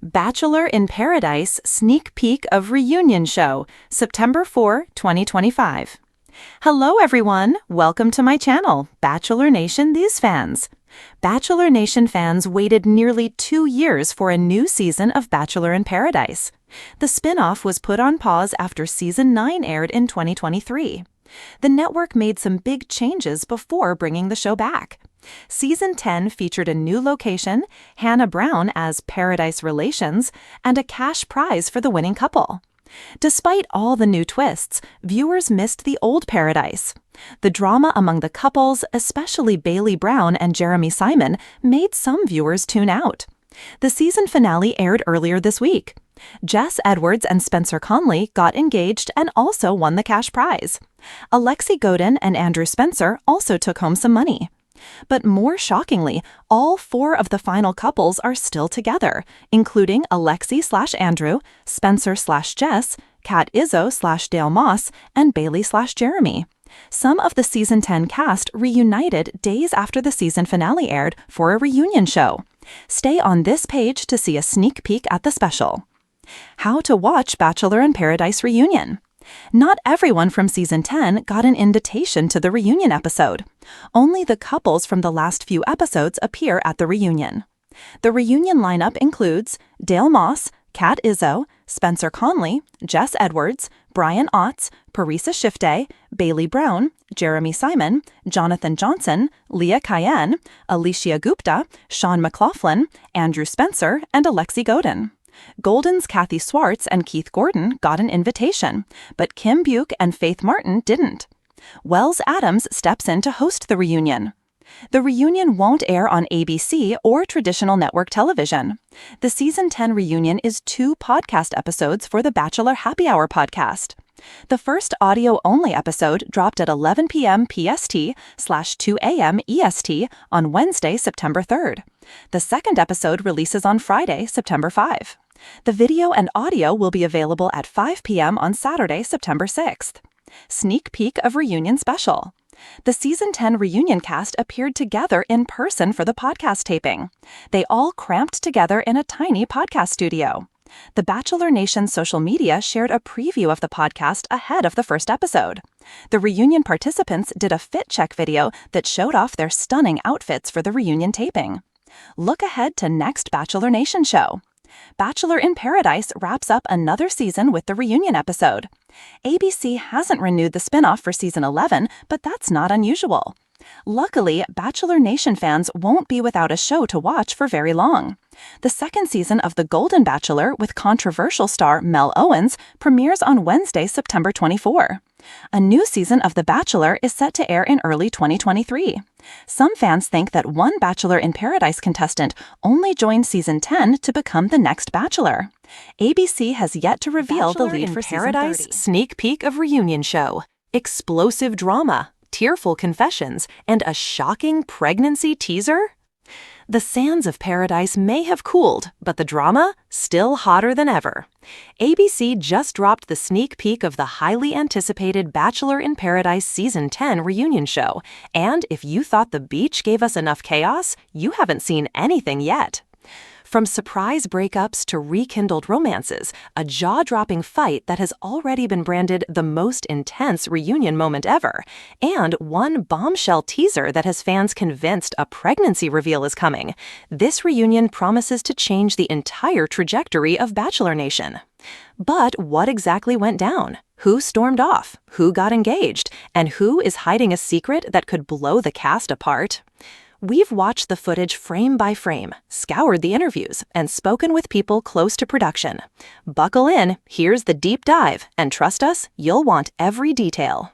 Bachelor in Paradise Sneak Peek of Reunion Show, September 4, 2025. Hello everyone, welcome to my channel, Bachelor Nation These Fans. Bachelor Nation fans waited nearly 2 years for a new season of Bachelor in Paradise. The spin-off was put on pause after Season 9 aired in 2023. The network made some big changes before bringing the show back. Season 10 featured a new location, Hannah Brown as Paradise Relations, and a cash prize for the winning couple. Despite all the new twists, viewers missed the old Paradise. The drama among the couples, especially Bailey Brown and Jeremy Simon, made some viewers tune out. The season finale aired earlier this week. Jess Edwards and Spencer Conley got engaged and also won the cash prize. Alexi Godin and Andrew Spencer also took home some money. But more shockingly, all 4 of the final couples are still together, including Alexi/Andrew, Spencer/Jess, Kat Izzo/Dale Moss, and Bailey/Jeremy. Some of the Season 10 cast reunited days after the season finale aired for a reunion show. Stay on this page to see a sneak peek at the special. How to watch Bachelor in Paradise reunion. Not everyone from Season 10 got an invitation to the reunion episode. Only the couples from the last few episodes appear at the reunion. The reunion lineup includes Dale Moss, Kat Izzo, Spencer Conley, Jess Edwards, Brian Otts, Parisa Shifte, Bailey Brown, Jeremy Simon, Jonathan Johnson, Leah Cayenne, Alicia Gupta, Sean McLaughlin, Andrew Spencer, and Alexi Godin. Golden's Kathy Swartz and Keith Gordon got an invitation, but Kim Buke and Faith Martin didn't. Wells Adams steps in to host the reunion. The reunion won't air on ABC or traditional network television. The Season 10 reunion is 2 podcast episodes for the Bachelor Happy Hour podcast. The first audio-only episode dropped at 11 p.m. PST/2 a.m. EST on Wednesday, September 3rd. The second episode releases on Friday, September 5. The video and audio will be available at 5 p.m. on Saturday, September 6th. Sneak peek of reunion special. The Season 10 reunion cast appeared together in person for the podcast taping. They all cramped together in a tiny podcast studio. The Bachelor Nation social media shared a preview of the podcast ahead of the first episode. The reunion participants did a fit check video that showed off their stunning outfits for the reunion taping. Look ahead to next Bachelor Nation show. Bachelor in Paradise wraps up another season with the reunion episode. ABC hasn't renewed the spinoff for Season 11, but that's not unusual. Luckily, Bachelor Nation fans won't be without a show to watch for very long. The second season of The Golden Bachelor with controversial star Mel Owens premieres on Wednesday, September 24. A new season of The Bachelor is set to air in early 2023. Some fans think that one Bachelor in Paradise contestant only joined Season 10 to become the next Bachelor. ABC has yet to reveal the lead for Season 30. Sneak peek of reunion show. Explosive drama, tearful confessions, and a shocking pregnancy teaser? The sands of Paradise may have cooled, but the drama, still hotter than ever. ABC just dropped the sneak peek of the highly anticipated Bachelor in Paradise Season 10 reunion show, and if you thought the beach gave us enough chaos, you haven't seen anything yet. From surprise breakups to rekindled romances, a jaw-dropping fight that has already been branded the most intense reunion moment ever, and one bombshell teaser that has fans convinced a pregnancy reveal is coming, this reunion promises to change the entire trajectory of Bachelor Nation. But what exactly went down? Who stormed off? Who got engaged? And who is hiding a secret that could blow the cast apart? We've watched the footage frame by frame, scoured the interviews, and spoken with people close to production. Buckle in, here's the deep dive, and trust us, you'll want every detail.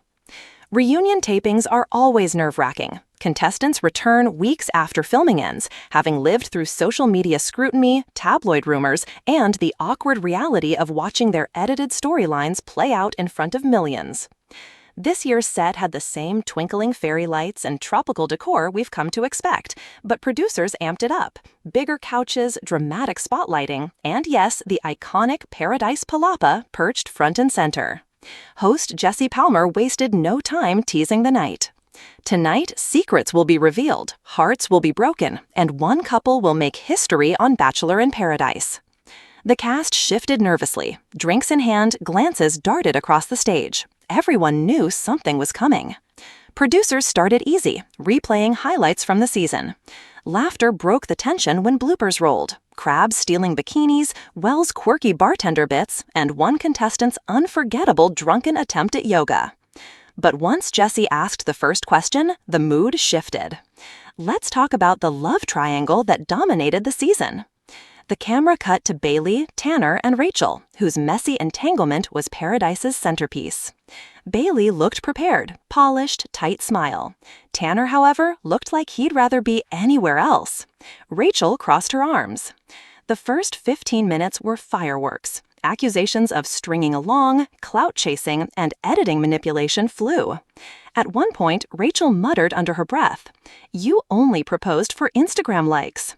Reunion tapings are always nerve-wracking. Contestants return weeks after filming ends, having lived through social media scrutiny, tabloid rumors, and the awkward reality of watching their edited storylines play out in front of millions. This year's set had the same twinkling fairy lights and tropical decor we've come to expect, but producers amped it up. Bigger couches, dramatic spotlighting, and yes, the iconic Paradise Palapa perched front and center. Host Jesse Palmer wasted no time teasing the night. Tonight, secrets will be revealed, hearts will be broken, and one couple will make history on Bachelor in Paradise. The cast shifted nervously. Drinks in hand, glances darted across the stage. Everyone knew something was coming. Producers started easy, replaying highlights from the season. Laughter broke the tension when bloopers rolled. Crabs stealing bikinis, Wells' quirky bartender bits, and one contestant's unforgettable drunken attempt at yoga. But once Jesse asked the first question, the mood shifted. Let's talk about the love triangle that dominated the season. The camera cut to Bailey, Tanner, and Rachel, whose messy entanglement was Paradise's centerpiece. Bailey looked prepared, polished, tight smile. Tanner, however, looked like he'd rather be anywhere else. Rachel crossed her arms. The first 15 minutes were fireworks. Accusations of stringing along, clout chasing, and editing manipulation flew. At one point, Rachel muttered under her breath, "You only proposed for Instagram likes."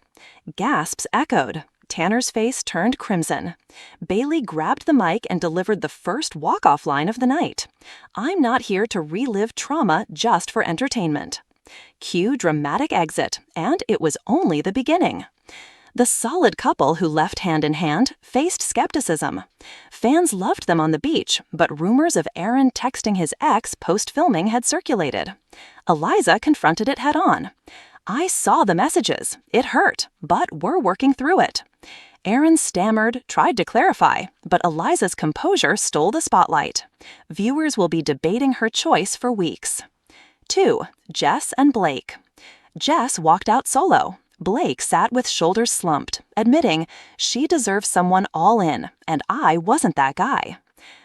Gasps echoed. Tanner's face turned crimson. Bailey grabbed the mic and delivered the first walk-off line of the night. "I'm not here to relive trauma just for entertainment." Cue dramatic exit, and it was only the beginning. The solid couple who left hand in hand faced skepticism. Fans loved them on the beach, but rumors of Aaron texting his ex post-filming had circulated. Eliza confronted it head-on. "I saw the messages. It hurt, but we're working through it." Aaron stammered, tried to clarify, but Eliza's composure stole the spotlight. Viewers will be debating her choice for weeks. 2. Jess and Blake. Jess walked out solo. Blake sat with shoulders slumped, admitting she deserved someone all in, and I wasn't that guy.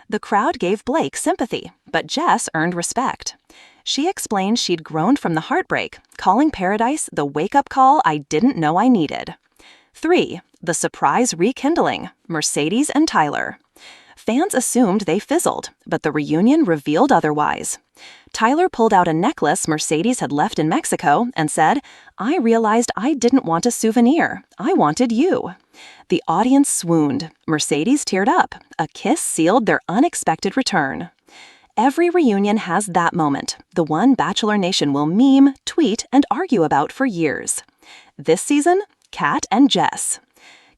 The crowd gave Blake sympathy, but Jess earned respect. She explained she'd grown from the heartbreak, calling Paradise the wake-up call I didn't know I needed. 3. The surprise rekindling, Mercedes and Tyler. Fans assumed they fizzled, but the reunion revealed otherwise. Tyler pulled out a necklace Mercedes had left in Mexico and said, "I realized I didn't want a souvenir. I wanted you." The audience swooned. Mercedes teared up. A kiss sealed their unexpected return. Every reunion has that moment, the one Bachelor Nation will meme, tweet, and argue about for years. This season, Kat and Jess.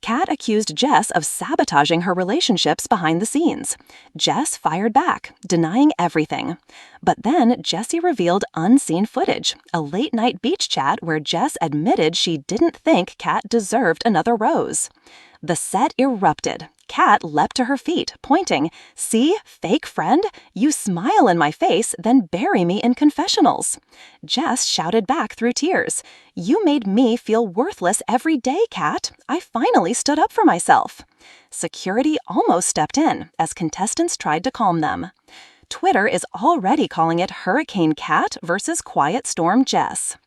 Kat accused Jess of sabotaging her relationships behind the scenes. Jess fired back, denying everything. But then Jessie revealed unseen footage, a late-night beach chat where Jess admitted she didn't think Kat deserved another rose. The set erupted. Kat leapt to her feet, pointing, "See, fake friend? You smile in my face, then bury me in confessionals." Jess shouted back through tears, "You made me feel worthless every day, Kat. I finally stood up for myself." Security almost stepped in as contestants tried to calm them. Twitter is already calling it Hurricane Kat versus Quiet Storm Jess.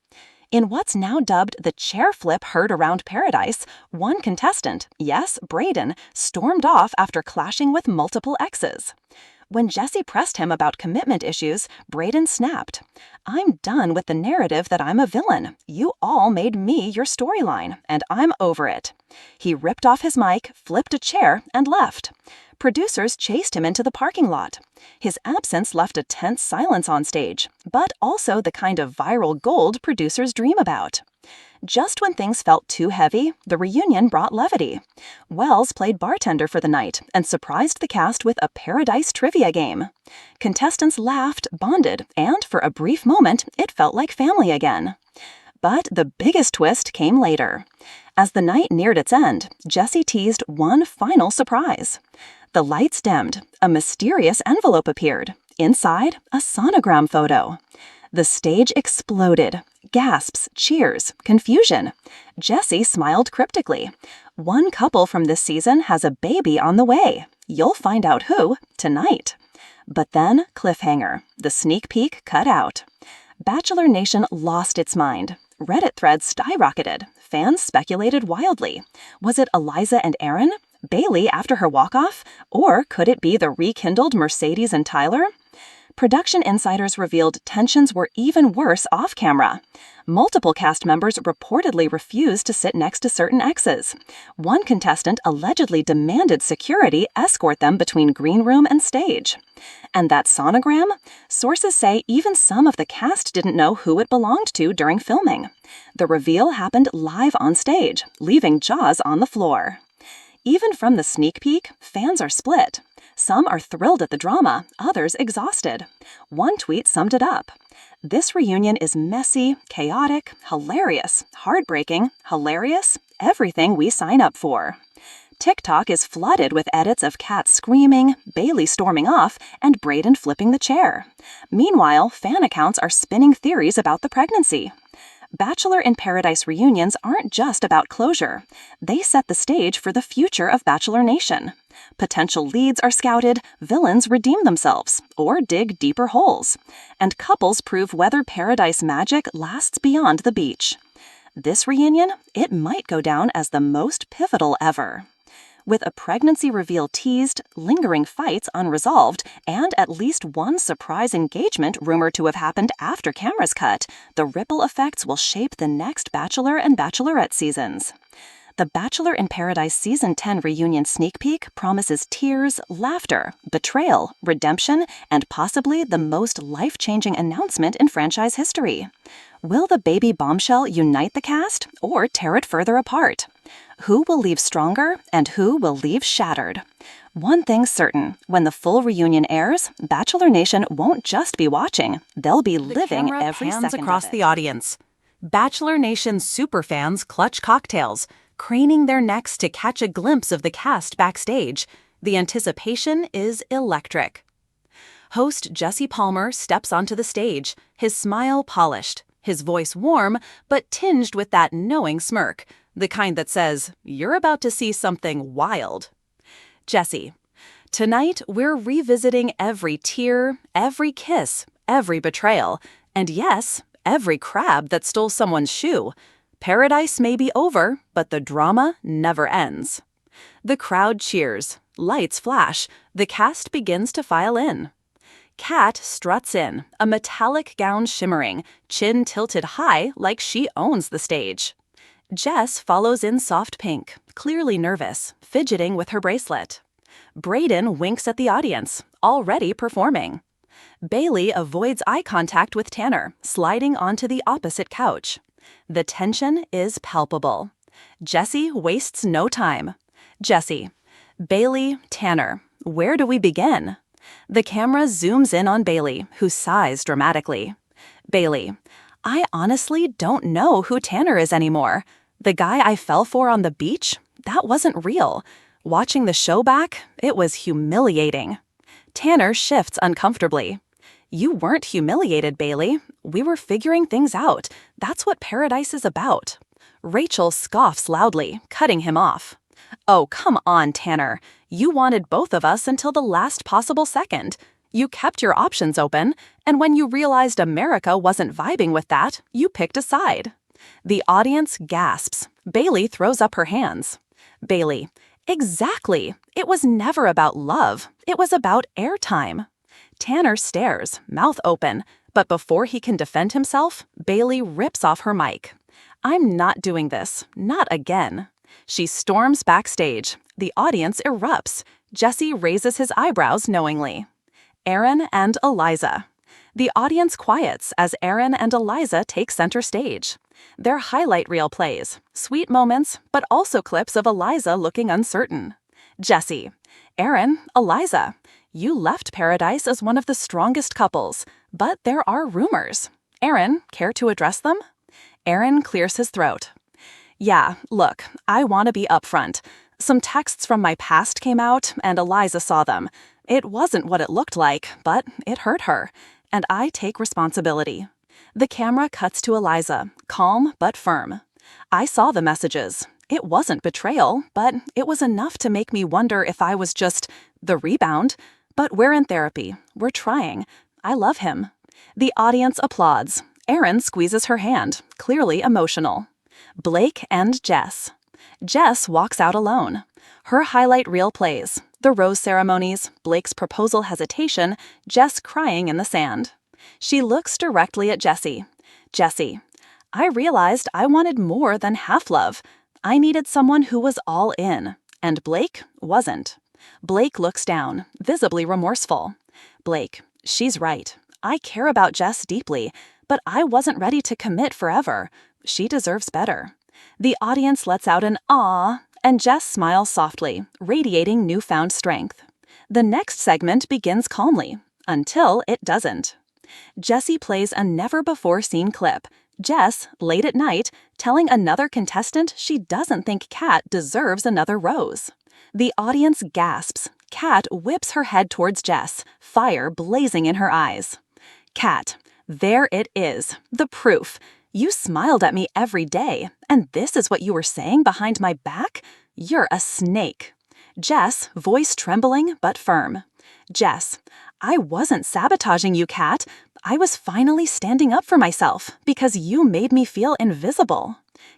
In what's now dubbed the chair flip heard around Paradise, one contestant, yes, Brayden, stormed off after clashing with multiple exes. When Jesse pressed him about commitment issues, Brayden snapped, "I'm done with the narrative that I'm a villain. You all made me your storyline, and I'm over it." He ripped off his mic, flipped a chair, and left. Producers chased him into the parking lot. His absence left a tense silence on stage, but also the kind of viral gold producers dream about. Just when things felt too heavy, the reunion brought levity. Wells played bartender for the night and surprised the cast with a Paradise trivia game. Contestants laughed, bonded, and for a brief moment, it felt like family again. But the biggest twist came later. As the night neared its end, Jesse teased one final surprise. The lights dimmed. A mysterious envelope appeared. Inside, a sonogram photo. The stage exploded. Gasps, cheers, confusion. Jesse smiled cryptically. One couple from this season has a baby on the way. You'll find out who tonight. But then, cliffhanger. The sneak peek cut out. Bachelor Nation lost its mind. Reddit threads skyrocketed. Fans speculated wildly. Was it Eliza and Aaron? Bailey after her walk-off? Or could it be the rekindled Mercedes and Tyler? Production insiders revealed tensions were even worse off-camera. Multiple cast members reportedly refused to sit next to certain exes. One contestant allegedly demanded security escort them between green room and stage. And that sonogram? Sources say even some of the cast didn't know who it belonged to during filming. The reveal happened live on stage, leaving jaws on the floor. Even from the sneak peek, fans are split. Some are thrilled at the drama, others exhausted. One tweet summed it up. This reunion is messy, chaotic, hilarious, heartbreaking, hilarious, everything we sign up for. TikTok is flooded with edits of Kat screaming, Bailey storming off, and Brayden flipping the chair. Meanwhile, fan accounts are spinning theories about the pregnancy. Bachelor in Paradise reunions aren't just about closure. They set the stage for the future of Bachelor Nation. Potential leads are scouted, villains redeem themselves, or dig deeper holes. And couples prove whether Paradise magic lasts beyond the beach. This reunion, it might go down as the most pivotal ever. With a pregnancy reveal teased, lingering fights unresolved, and at least one surprise engagement rumored to have happened after cameras cut, the ripple effects will shape the next Bachelor and Bachelorette seasons. The Bachelor in Paradise Season 10 reunion sneak peek promises tears, laughter, betrayal, redemption, and possibly the most life-changing announcement in franchise history. Will the baby bombshell unite the cast or tear it further apart? Who will leave stronger and who will leave shattered? One thing's certain, when the full reunion airs, Bachelor Nation won't just be watching, they'll be living every second across of it. the audience. Bachelor Nation superfans clutch cocktails, craning their necks to catch a glimpse of the cast backstage. The anticipation is electric. Host Jesse Palmer steps onto the stage, his smile polished, his voice warm but tinged with that knowing smirk, the kind that says, "You're about to see something wild." Jesse: tonight we're revisiting every tear, every kiss, every betrayal, and yes, every crab that stole someone's shoe. Paradise may be over, but the drama never ends. The crowd cheers, lights flash, the cast begins to file in. Kat struts in, a metallic gown shimmering, chin tilted high like she owns the stage. Jess follows in soft pink, clearly nervous, fidgeting with her bracelet. Brayden winks at the audience, already performing. Bailey avoids eye contact with Tanner, sliding onto the opposite couch. The tension is palpable. Jesse wastes no time. Jesse: Bailey, Tanner, where do we begin? The camera zooms in on Bailey, who sighs dramatically. Bailey: I honestly don't know who Tanner is anymore. The guy I fell for on the beach? That wasn't real. Watching the show back, it was humiliating. Tanner shifts uncomfortably. You weren't humiliated, Bailey. We were figuring things out. That's what Paradise is about. Rachel scoffs loudly, cutting him off. Oh, come on, Tanner. You wanted both of us until the last possible second. You kept your options open, and when you realized America wasn't vibing with that, you picked a side. The audience gasps. Bailey throws up her hands. Bailey: exactly. It was never about love. It was about airtime. Tanner stares, mouth open, but before he can defend himself, Bailey rips off her mic. I'm not doing this. Not again. She storms backstage. The audience erupts. Jesse raises his eyebrows knowingly. Aaron and Eliza. The audience quiets as Aaron and Eliza take center stage. Their highlight reel plays, sweet moments, but also clips of Eliza looking uncertain. Jesse: Aaron, Eliza, you left Paradise as one of the strongest couples, but there are rumors. Aaron, care to address them? Aaron clears his throat. Yeah, look, I want to be upfront. Some texts from my past came out, and Eliza saw them. It wasn't what it looked like, but it hurt her, and I take responsibility. The camera cuts to Eliza, calm but firm. I saw the messages. It wasn't betrayal, but it was enough to make me wonder if I was just the rebound. But we're in therapy. We're trying. I love him. The audience applauds. Aaron squeezes her hand, clearly emotional. Blake and Jess. Jess walks out alone. Her highlight reel plays. The rose ceremonies, Blake's proposal hesitation, Jess crying in the sand. She looks directly at Jesse. Jesse: I realized I wanted more than half love. I needed someone who was all in, and Blake wasn't. Blake looks down, visibly remorseful. Blake: she's right. I care about Jess deeply, but I wasn't ready to commit forever. She deserves better. The audience lets out an "aw," and Jess smiles softly, radiating newfound strength. The next segment begins calmly, until it doesn't. Jessie plays a never-before-seen clip. Jess, late at night, telling another contestant she doesn't think Kat deserves another rose. The audience gasps. Kat whips her head towards Jess, fire blazing in her eyes. Kat, there it is, the proof. You smiled at me every day, and this is what you were saying behind my back? You're a snake. Jess, voice trembling but firm. Jess, I wasn't sabotaging you, Kat. I was finally standing up for myself because you made me feel invisible.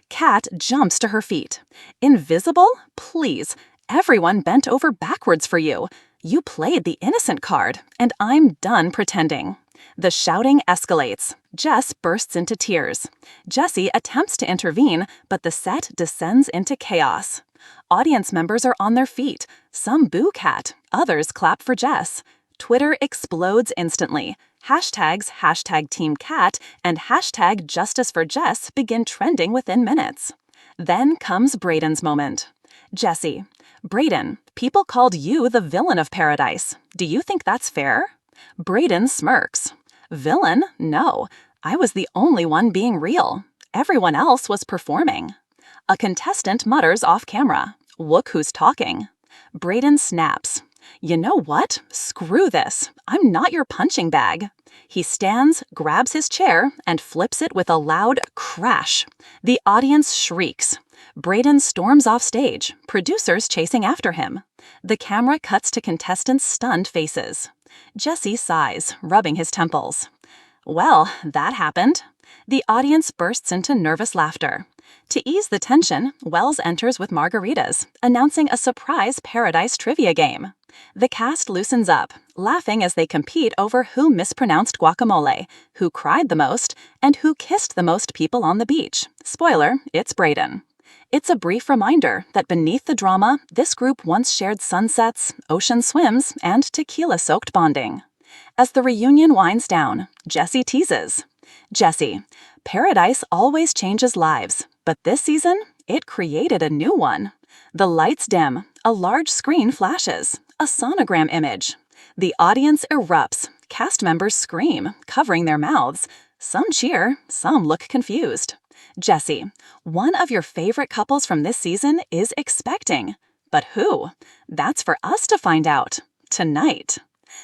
Kat jumps to her feet. Invisible? Please. Everyone bent over backwards for you. You played the innocent card, and I'm done pretending. The shouting escalates. Jess bursts into tears. Jessie attempts to intervene, but the set descends into chaos. Audience members are on their feet. Some boo Kat, others clap for Jess. Twitter explodes instantly. Hashtags #TeamCat and #JusticeForJess begin trending within minutes. Then comes Brayden's moment. Jessie, Brayden, people called you the villain of Paradise. Do you think that's fair? Brayden smirks. Villain? No. I was the only one being real. Everyone else was performing. A contestant mutters off camera. Look who's talking. Brayden snaps. You know what? Screw this. I'm not your punching bag. He stands, grabs his chair, and flips it with a loud crash. The audience shrieks. Brayden storms off stage, producers chasing after him. The camera cuts to contestants' stunned faces. Jessie sighs, rubbing his temples. Well, that happened. The audience bursts into nervous laughter. To ease the tension, Wells enters with margaritas, announcing a surprise Paradise trivia game. The cast loosens up, laughing as they compete over who mispronounced guacamole, who cried the most, and who kissed the most people on the beach. Spoiler, it's Brayden. It's a brief reminder that beneath the drama, this group once shared sunsets, ocean swims, and tequila-soaked bonding. As the reunion winds down, Jessie teases. Jessie, Paradise always changes lives, but this season, it created a new one. The lights dim, a large screen flashes, a sonogram image. The audience erupts, cast members scream, covering their mouths. Some cheer, some look confused. Jessie, one of your favorite couples from this season is expecting. But who? That's for us to find out. Tonight.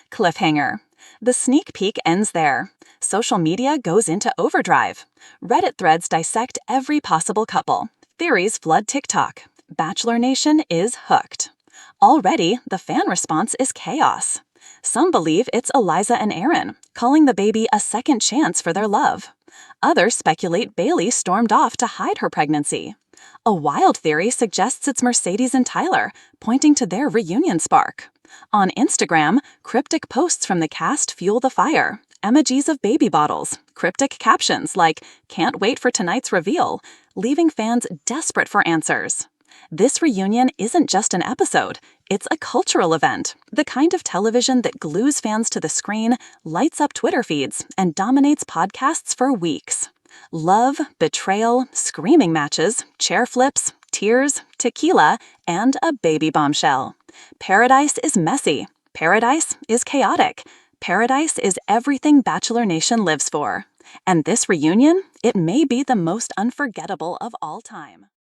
Cliffhanger. The sneak peek ends there. Social media goes into overdrive. Reddit threads dissect every possible couple. Theories flood TikTok. Bachelor Nation is hooked. Already, the fan response is chaos. Some believe it's Eliza and Aaron, calling the baby a second chance for their love. Others speculate Bailey stormed off to hide her pregnancy. A wild theory suggests it's Mercedes and Tyler, pointing to their reunion spark. On Instagram, cryptic posts from the cast fuel the fire. Emojis of baby bottles, cryptic captions like, "Can't wait for tonight's reveal," leaving fans desperate for answers. This reunion isn't just an episode, it's a cultural event, the kind of television that glues fans to the screen, lights up Twitter feeds, and dominates podcasts for weeks. Love, betrayal, screaming matches, chair flips, tears, tequila, and a baby bombshell. Paradise is messy. Paradise is chaotic. Paradise is everything Bachelor Nation lives for. And this reunion, it may be the most unforgettable of all time.